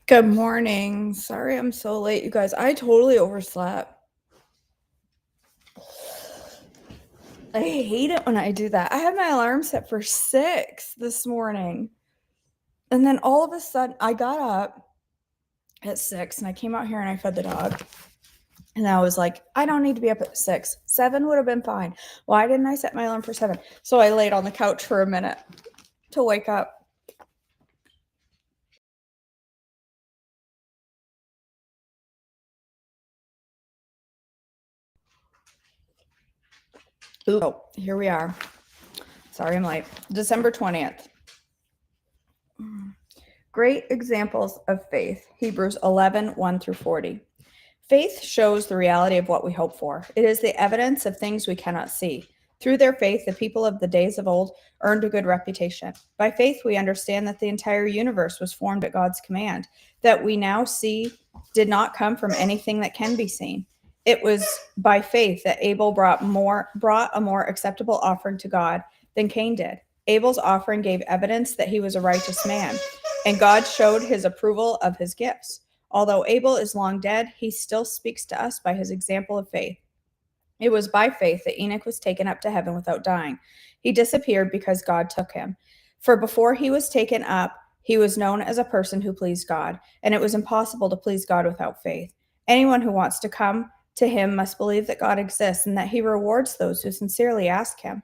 Good morning. Sorry I'm so late, you guys. I totally overslept. I hate it when I do that. I had my alarm set for 6 this morning. And then all of a sudden, I got up at 6 and I came out here and I fed the dog. And I was like, I don't need to be up at 6. 7 would have been fine. Why didn't I set my alarm for 7? So I laid on the couch for a minute to wake up. Oh, here we are. Sorry I'm late. December 20th. Great examples of faith. Hebrews 11, 1 through 40. Faith shows the reality of what we hope for. It is the evidence of things we cannot see. Through their faith, the people of the days of old earned a good reputation. By faith, we understand that the entire universe was formed at God's command, that we now see did not come from anything that can be seen. It was by faith that Abel brought a more acceptable offering to God than Cain did. Abel's offering gave evidence that he was a righteous man, and God showed his approval of his gifts. Although Abel is long dead, he still speaks to us by his example of faith. It was by faith that Enoch was taken up to heaven without dying. He disappeared because God took him. For before he was taken up, he was known as a person who pleased God, and it was impossible to please God without faith. Anyone who wants to come to him must believe that God exists and that he rewards those who sincerely ask him.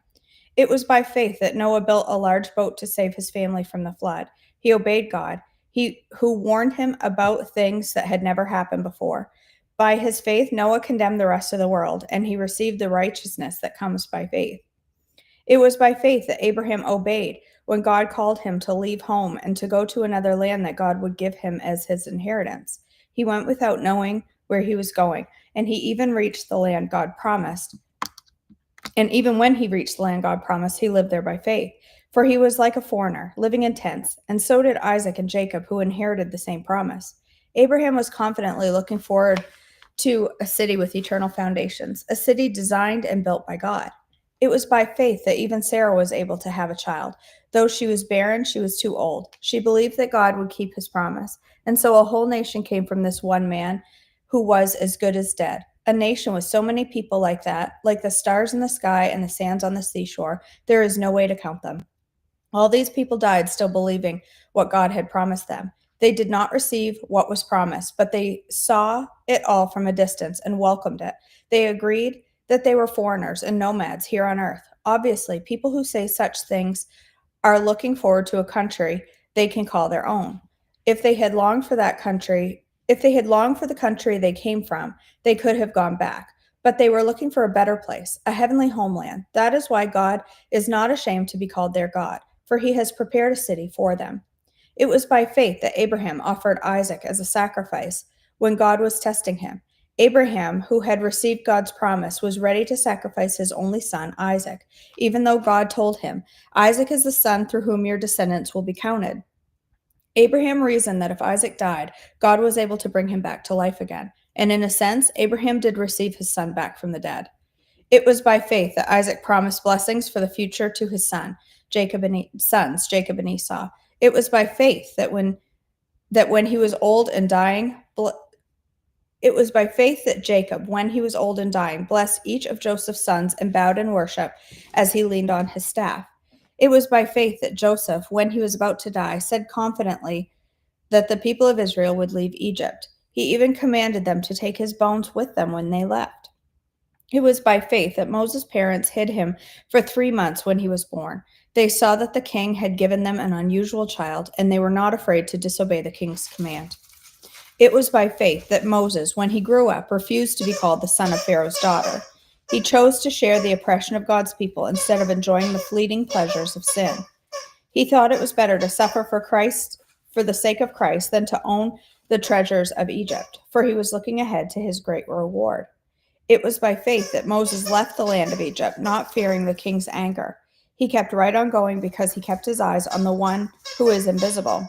It was by faith that Noah built a large boat to save his family from the flood. He obeyed God, who warned him about things that had never happened before. By his faith, Noah condemned the rest of the world, and he received the righteousness that comes by faith. It was by faith that Abraham obeyed when God called him to leave home and to go to another land that God would give him as his inheritance. He went without knowing where he was going, and he even reached the land God promised. And even when he reached the land God promised, he lived there by faith. For he was like a foreigner, living in tents, and so did Isaac and Jacob, who inherited the same promise. Abraham was confidently looking forward to a city with eternal foundations, a city designed and built by God. It was by faith that even Sarah was able to have a child. Though she was barren, she was too old. She believed that God would keep his promise. And so a whole nation came from this one man who was as good as dead. A nation with so many people like that, like the stars in the sky and the sands on the seashore, there is no way to count them. All these people died still believing what God had promised them. They did not receive what was promised, but they saw it all from a distance and welcomed it. They agreed that they were foreigners and nomads here on earth. Obviously, people who say such things are looking forward to a country they can call their own. If they had longed for that country, if they had longed for the country they came from, they could have gone back. But they were looking for a better place, a heavenly homeland. That is why God is not ashamed to be called their God, for he has prepared a city for them. It was by faith that Abraham offered Isaac as a sacrifice when God was testing him. Abraham, who had received God's promise, was ready to sacrifice his only son, Isaac, even though God told him, Isaac is the son through whom your descendants will be counted. Abraham reasoned that if Isaac died, God was able to bring him back to life again. And in a sense, Abraham did receive his son back from the dead. It was by faith that Isaac promised blessings for the future to his sons, Jacob and Esau. It was by faith that when he was old and dying, it was by faith that Jacob, when he was old and dying, blessed each of Joseph's sons and bowed in worship as he leaned on his staff. It was by faith that Joseph, when he was about to die, said confidently that the people of Israel would leave Egypt. He even commanded them to take his bones with them when they left. It was by faith that Moses' parents hid him for 3 months when he was born. They saw that the king had given them an unusual child, and they were not afraid to disobey the king's command. It was by faith that Moses, when he grew up, refused to be called the son of Pharaoh's daughter. He chose to share the oppression of God's people instead of enjoying the fleeting pleasures of sin. He thought it was better to suffer for the sake of Christ, than to own the treasures of Egypt, for he was looking ahead to his great reward. It was by faith that Moses left the land of Egypt, not fearing the king's anger. He kept right on going because he kept his eyes on the one who is invisible.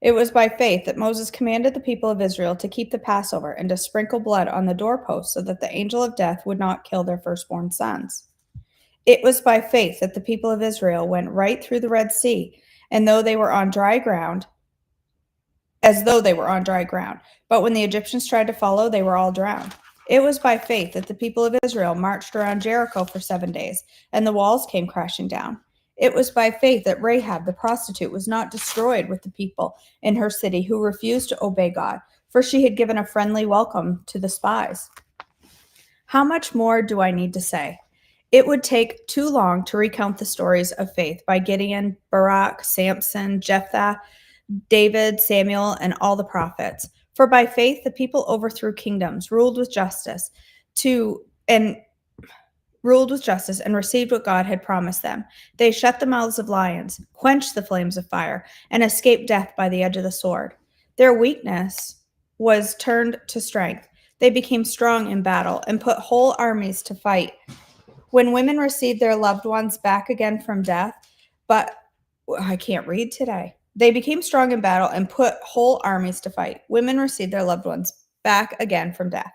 It was by faith that Moses commanded the people of Israel to keep the Passover and to sprinkle blood on the doorposts so that the angel of death would not kill their firstborn sons. It was by faith that the people of Israel went right through the Red Sea, and though they were on dry ground, as though they were on dry ground. But when the Egyptians tried to follow, they were all drowned. It was by faith that the people of Israel marched around Jericho for 7 days, and the walls came crashing down. It was by faith that Rahab the prostitute was not destroyed with the people in her city who refused to obey God, for she had given a friendly welcome to the spies. How much more do I need to say? It would take too long to recount the stories of faith by Gideon, Barak, Samson, Jephthah, David, Samuel, and all the prophets. For by faith the people overthrew kingdoms, ruled with justice, and received what God had promised them. They shut the mouths of lions, quenched the flames of fire, and escaped death by the edge of the sword. Their weakness was turned to strength. They became strong in battle and put whole armies to fight. When women received their loved ones back again from death, but I can't read today. They became strong in battle and put whole armies to fight. Women received their loved ones back again from death.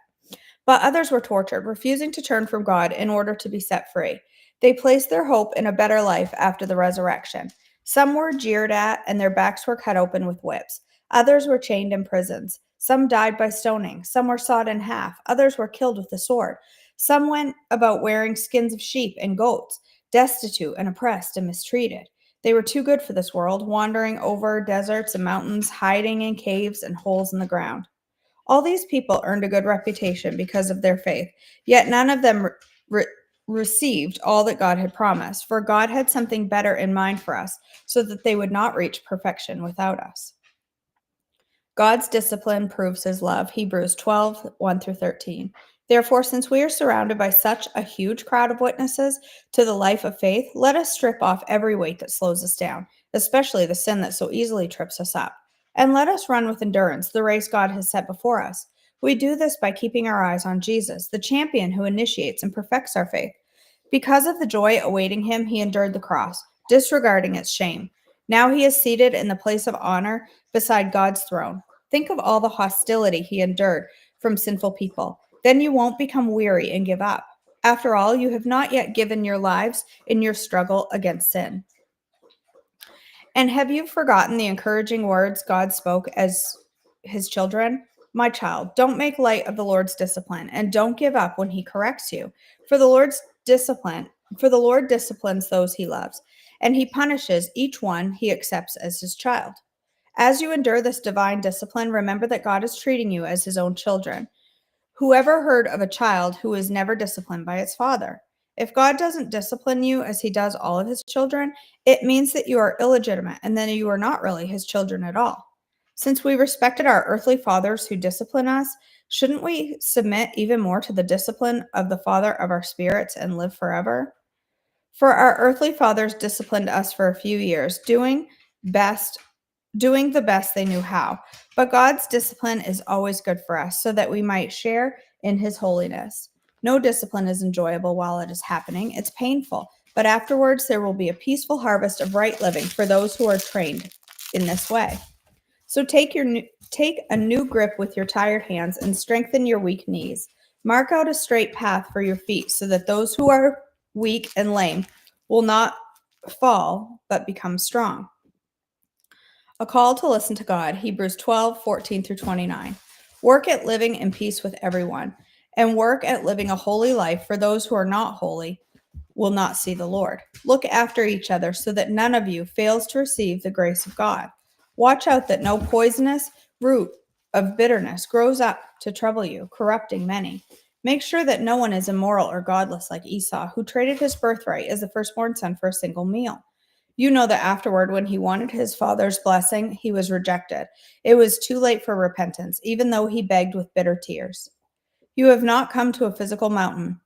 But others were tortured, refusing to turn from God in order to be set free. They placed their hope in a better life after the resurrection. Some were jeered at, and their backs were cut open with whips. Others were chained in prisons. Some died by stoning. Some were sawed in half. Others were killed with the sword. Some went about wearing skins of sheep and goats, destitute and oppressed and mistreated. They were too good for this world, wandering over deserts and mountains, hiding in caves and holes in the ground. All these people earned a good reputation because of their faith, yet none of them received all that God had promised, for God had something better in mind for us, so that they would not reach perfection without us. God's discipline proves his love. Hebrews 12, 1 through 13. Therefore, since we are surrounded by such a huge crowd of witnesses to the life of faith, let us strip off every weight that slows us down, especially the sin that so easily trips us up. And let us run with endurance the race God has set before us. We do this by keeping our eyes on Jesus, the champion who initiates and perfects our faith. Because of the joy awaiting him, he endured the cross, disregarding its shame. Now he is seated in the place of honor beside God's throne. Think of all the hostility he endured from sinful people. Then you won't become weary and give up. After all, you have not yet given your lives in your struggle against sin. And have you forgotten the encouraging words God spoke as his children? My child, don't make light of the Lord's discipline, and don't give up when he corrects you. For the Lord disciplines those he loves, and he punishes each one he accepts as his child. As you endure this divine discipline, remember that God is treating you as his own children. Whoever heard of a child who is never disciplined by its father? If God doesn't discipline you as he does all of his children, it means that you are illegitimate and then you are not really his children at all. Since we respected our earthly fathers who discipline us, shouldn't we submit even more to the discipline of the Father of our spirits and live forever? For our earthly fathers disciplined us for a few years, doing the best they knew how. But God's discipline is always good for us, so that we might share in his holiness. No discipline is enjoyable while it is happening. It's painful, but afterwards there will be a peaceful harvest of right living for those who are trained in this way. So take a new grip with your tired hands and strengthen your weak knees. Mark out a straight path for your feet so that those who are weak and lame will not fall but become strong. A call to listen to God, Hebrews 12, 14 through 29. Work at living in peace with everyone, and work at living a holy life, for those who are not holy will not see the Lord. Look after each other so that none of you fails to receive the grace of God. Watch out that no poisonous root of bitterness grows up to trouble you, corrupting many. Make sure that no one is immoral or godless like Esau, who traded his birthright as the firstborn son for a single meal. You know that afterward, when he wanted his father's blessing, he was rejected. It was too late for repentance, even though he begged with bitter tears. You have not come to a physical mountain.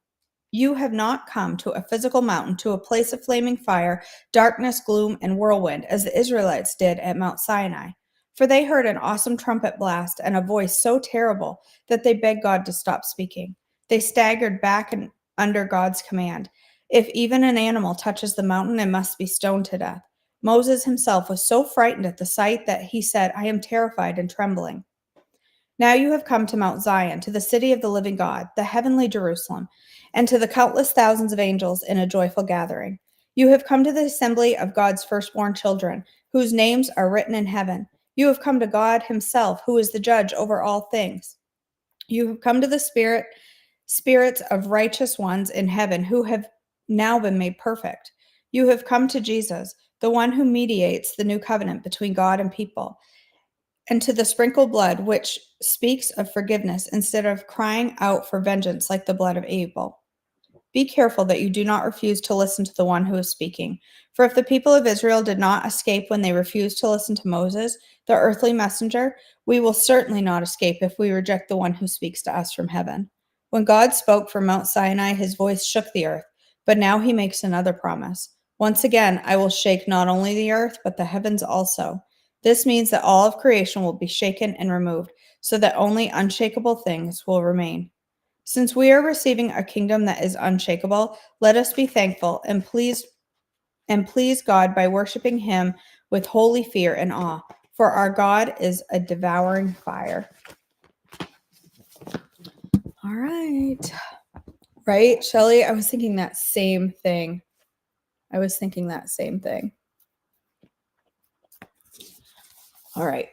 You have not come to a physical mountain, to a place of flaming fire, darkness, gloom, and whirlwind, as the Israelites did at Mount Sinai. For they heard an awesome trumpet blast and a voice so terrible that they begged God to stop speaking. They staggered back and under God's command. If even an animal touches the mountain, it must be stoned to death. Moses himself was so frightened at the sight that he said, I am terrified and trembling. Now you have come to Mount Zion, to the city of the living God, the heavenly Jerusalem, and to the countless thousands of angels in a joyful gathering. You have come to the assembly of God's firstborn children, whose names are written in heaven. You have come to God himself, who is the judge over all things. You have come to the spirits of righteous ones in heaven who have now been made perfect. You have come to Jesus, the one who mediates the new covenant between God and people, and to the sprinkled blood which speaks of forgiveness instead of crying out for vengeance like the blood of Abel. Be careful that you do not refuse to listen to the one who is speaking. For if the people of Israel did not escape when they refused to listen to Moses, the earthly messenger, we will certainly not escape if we reject the one who speaks to us from heaven. When God spoke from Mount Sinai, his voice shook the earth, but now he makes another promise. Once again, I will shake not only the earth, but the heavens also. This means that all of creation will be shaken and removed, so that only unshakable things will remain. Since we are receiving a kingdom that is unshakable, let us be thankful and please God by worshiping him with holy fear and awe, for our God is a devouring fire. All right. Right, Shelley? I was thinking that same thing. All right.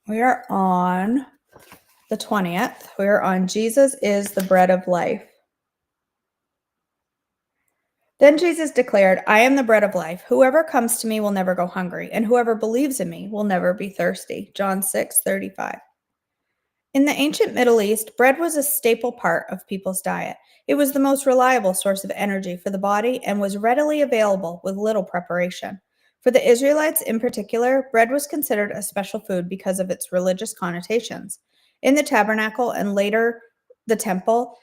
We are on the 20th. We are on Jesus is the bread of life. Then Jesus declared, I am the bread of life. Whoever comes to me will never go hungry, and whoever believes in me will never be thirsty. John 6:35. In the ancient Middle East, bread was a staple part of people's diet. It was the most reliable source of energy for the body and was readily available with little preparation. For the Israelites in particular, bread was considered a special food because of its religious connotations. In the tabernacle and later the temple,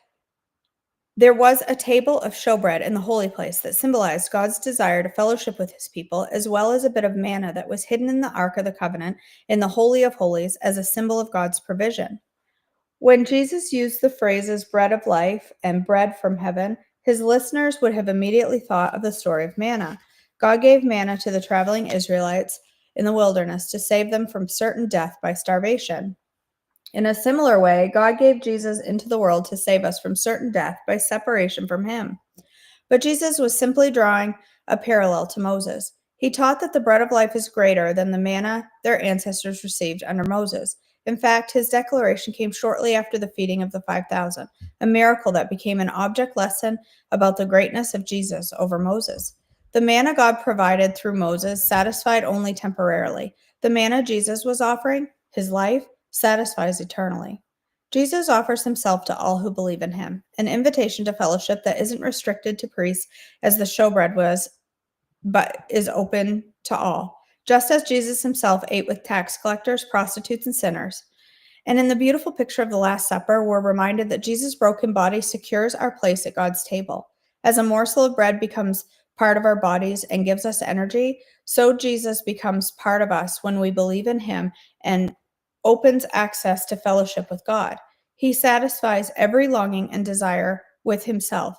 there was a table of showbread in the holy place that symbolized God's desire to fellowship with his people, as well as a bit of manna that was hidden in the Ark of the Covenant in the Holy of Holies as a symbol of God's provision. When Jesus used the phrases bread of life and bread from heaven, his listeners would have immediately thought of the story of manna. God gave manna to the traveling Israelites in the wilderness to save them from certain death by starvation. In a similar way, God gave Jesus into the world to save us from certain death by separation from him. But Jesus was simply drawing a parallel to Moses. He taught that the bread of life is greater than the manna their ancestors received under Moses. In fact, his declaration came shortly after the feeding of the 5,000, a miracle that became an object lesson about the greatness of Jesus over Moses. The manna God provided through Moses satisfied only temporarily. The manna Jesus was offering, his life, satisfies eternally. Jesus offers himself to all who believe in him, an invitation to fellowship that isn't restricted to priests as the showbread was, but is open to all, just as Jesus himself ate with tax collectors, prostitutes, and sinners. And in the beautiful picture of the Last Supper, we're reminded that Jesus' broken body secures our place at God's table. As a morsel of bread becomes part of our bodies and gives us energy, so Jesus becomes part of us when we believe in him and opens access to fellowship with God. He satisfies every longing and desire with himself.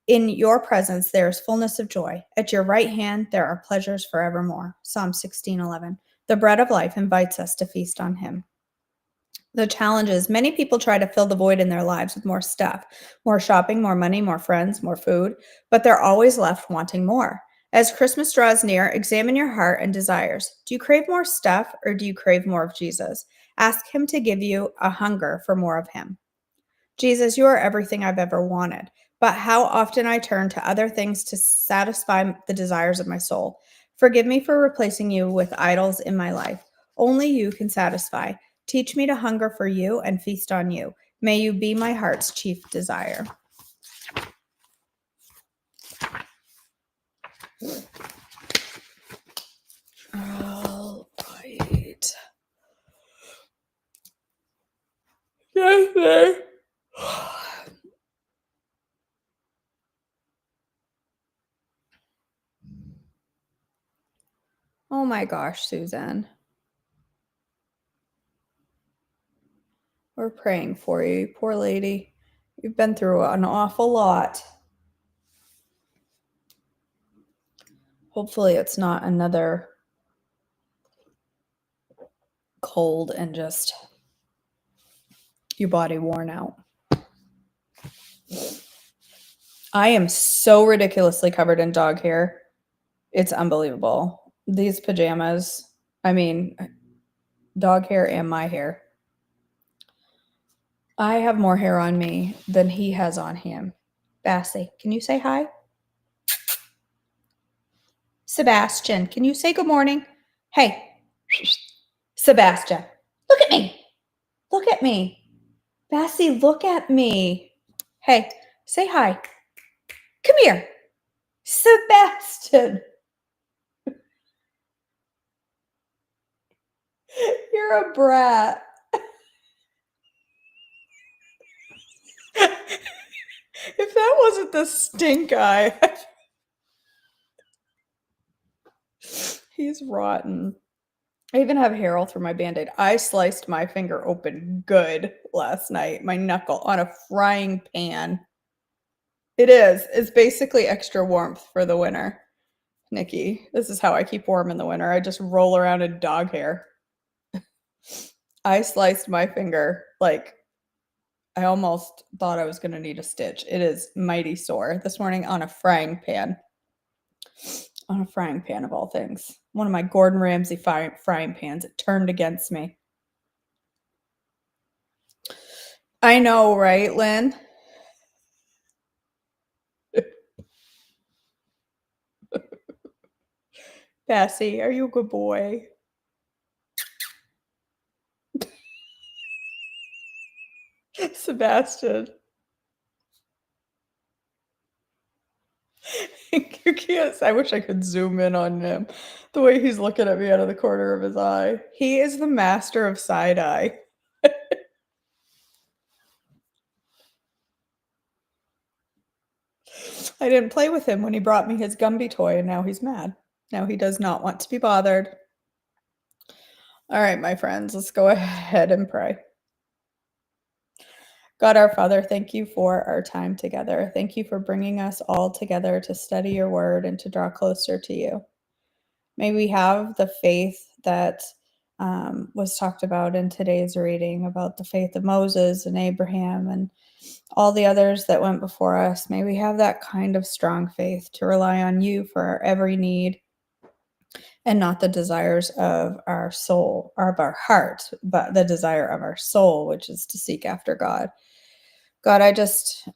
In your presence there is fullness of joy. At your right hand there are pleasures forevermore. Psalm 16:11. The bread of life invites us to feast on him. The challenge is many people try to fill the void in their lives with more stuff, more shopping, more money, more friends, more food, but they're always left wanting more. As Christmas draws near, examine your heart and desires. Do you crave more stuff or do you crave more of Jesus? Ask him to give you a hunger for more of him. Jesus, you are everything I've ever wanted, but how often I turn to other things to satisfy the desires of my soul. Forgive me for replacing you with idols in my life. Only you can satisfy. Teach me to hunger for you and feast on you. May you be my heart's chief desire. All right. Yes, sir. Oh my gosh, Suzanne. We're praying for you, poor lady. You've been through an awful lot. Hopefully, it's not another cold and just your body worn out. I am so ridiculously covered in dog hair. It's unbelievable. These pajamas I mean, dog hair and my hair. I have more hair on me than he has on him. Bassy, can you say hi? Sebastian, can you say good morning? Hey, Sebastian, look at me. Look at me. Bassy, look at me. Hey, say hi. Come here. Sebastian. You're a brat. If that wasn't the stink eye, he's rotten. I even have hair all through my band-aid. I sliced my finger open good last night, my knuckle, on a frying pan. It is. It's basically extra warmth for the winter. Nikki, this is how I keep warm in the winter. I just roll around in dog hair. I sliced my finger like I almost thought I was going to need a stitch. It is mighty sore this morning on a frying pan. On a frying pan of all things. One of my Gordon Ramsay frying pans. It turned against me. I know, right, Lynn? Bassy, are you a good boy? Sebastian. You can't. I wish I could zoom in on him. The way he's looking at me out of the corner of his eye. He is the master of side eye. I didn't play with him when he brought me his Gumby toy, and now he's mad. Now he does not want to be bothered. All right, my friends, let's go ahead and pray. God our Father, thank you for our time together. Thank you for bringing us all together to study your word and to draw closer to you. May we have the faith that was talked about in today's reading about the faith of Moses and Abraham and all the others that went before us. May we have that kind of strong faith to rely on you for our every need and not the desires of our soul or of our heart, but the desire of our soul, which is to seek after God. God, I just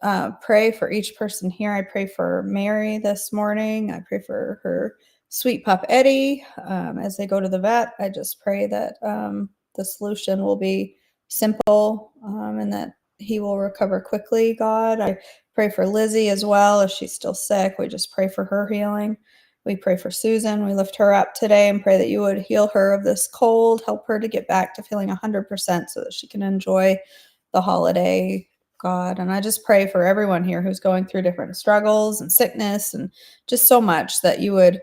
pray for each person here. I pray for Mary this morning. I pray for her sweet pup Eddie as they go to the vet. I just pray that the solution will be simple and that he will recover quickly, God. I pray for Lizzie as well if she's still sick. We just pray for her healing. We pray for Susan. We lift her up today and pray that you would heal her of this cold, help her to get back to feeling 100% so that she can enjoy the holiday, God. And I just pray for everyone here who's going through different struggles and sickness and just so much that you would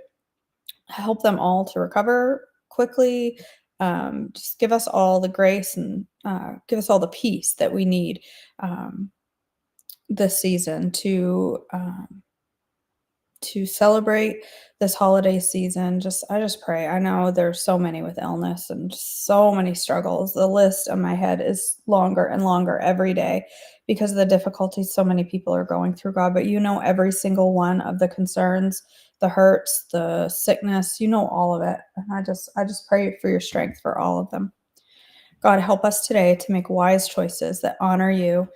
help them all to recover quickly. Just give us all the grace and give us all the peace that we need this season to celebrate this holiday season. I just pray. I know there's so many with illness and so many struggles. The list on my head is longer and longer every day because of the difficulties so many people are going through, God. But you know every single one of the concerns, the hurts, the sickness, you know all of it. And I just pray for your strength for all of them. God, help us today to make wise choices that honor you,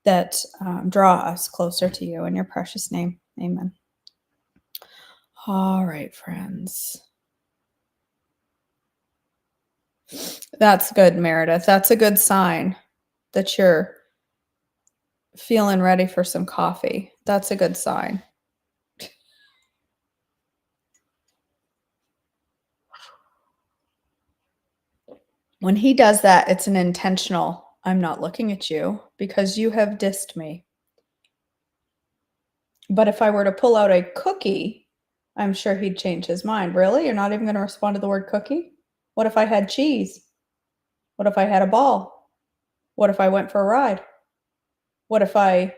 that draw us closer to you. In your precious name, amen. All right, friends. That's good, Meredith. That's a good sign that you're feeling ready for some coffee. That's a good sign. When he does that, it's an intentional, I'm not looking at you because you have dissed me. But if I were to pull out a cookie, I'm sure he'd change his mind. Really? You're not even going to respond to the word cookie? What if I had cheese? What if I had a ball? What if I went for a ride? What if I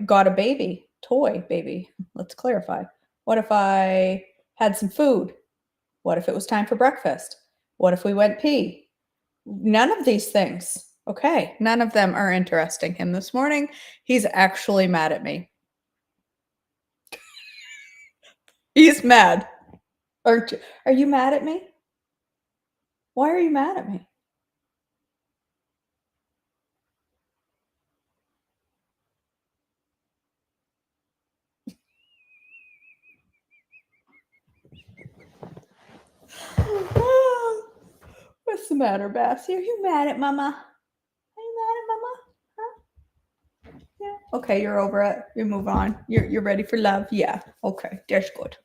got a baby, toy baby? Let's clarify. What if I had some food? What if it was time for breakfast? What if we went pee? None of these things. Okay, none of them are interesting him this morning. He's actually mad at me. He's mad. Are you mad at me? Why are you mad at me? What's the matter, Bassy? Are you mad at Mama? Are you mad at Mama? Huh? Yeah. Okay, you're over it. You move on. You're ready for love. Yeah. Okay, that's good.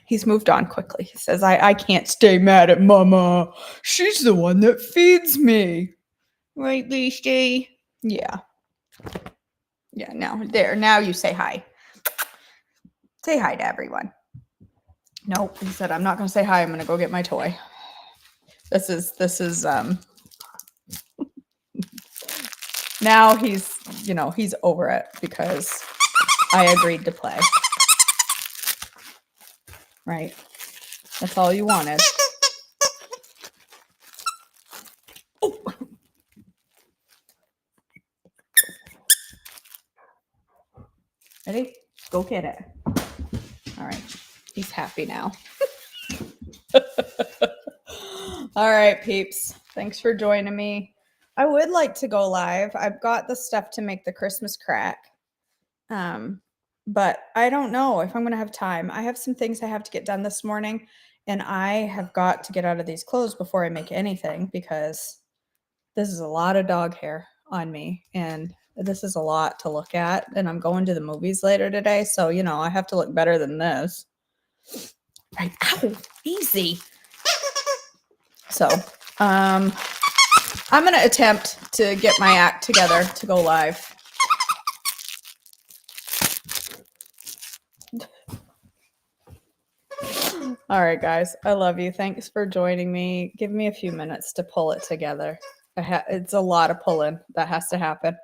He's moved on quickly. He says, I can't stay mad at Mama. She's the one that feeds me. Right, Beastie? Yeah. Yeah, now you say hi. Say hi to everyone. Nope, he said, I'm not gonna say hi, I'm gonna go get my toy. This is now he's over it because I agreed to play. Right? That's all you wanted. Oh. Ready? Go get it. All right. He's happy now. All right, peeps. Thanks for joining me. I would like to go live. I've got the stuff to make the Christmas crack. But I don't know if I'm going to have time. I have some things I have to get done this morning, and I have got to get out of these clothes before I make anything because this is a lot of dog hair on me, and this is a lot to look at. And I'm going to the movies later today, so I have to look better than this. Right? Ow, easy. So, I'm going to attempt to get my act together to go live. All right, guys. I love you. Thanks for joining me. Give me a few minutes to pull it together. It's a lot of pulling that has to happen,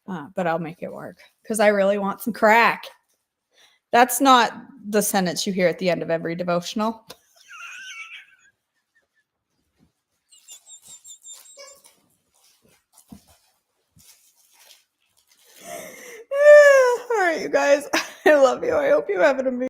but I'll make it work because I really want some crack. That's not the sentence you hear at the end of every devotional. All right, you guys. I love you. I hope you have an amazing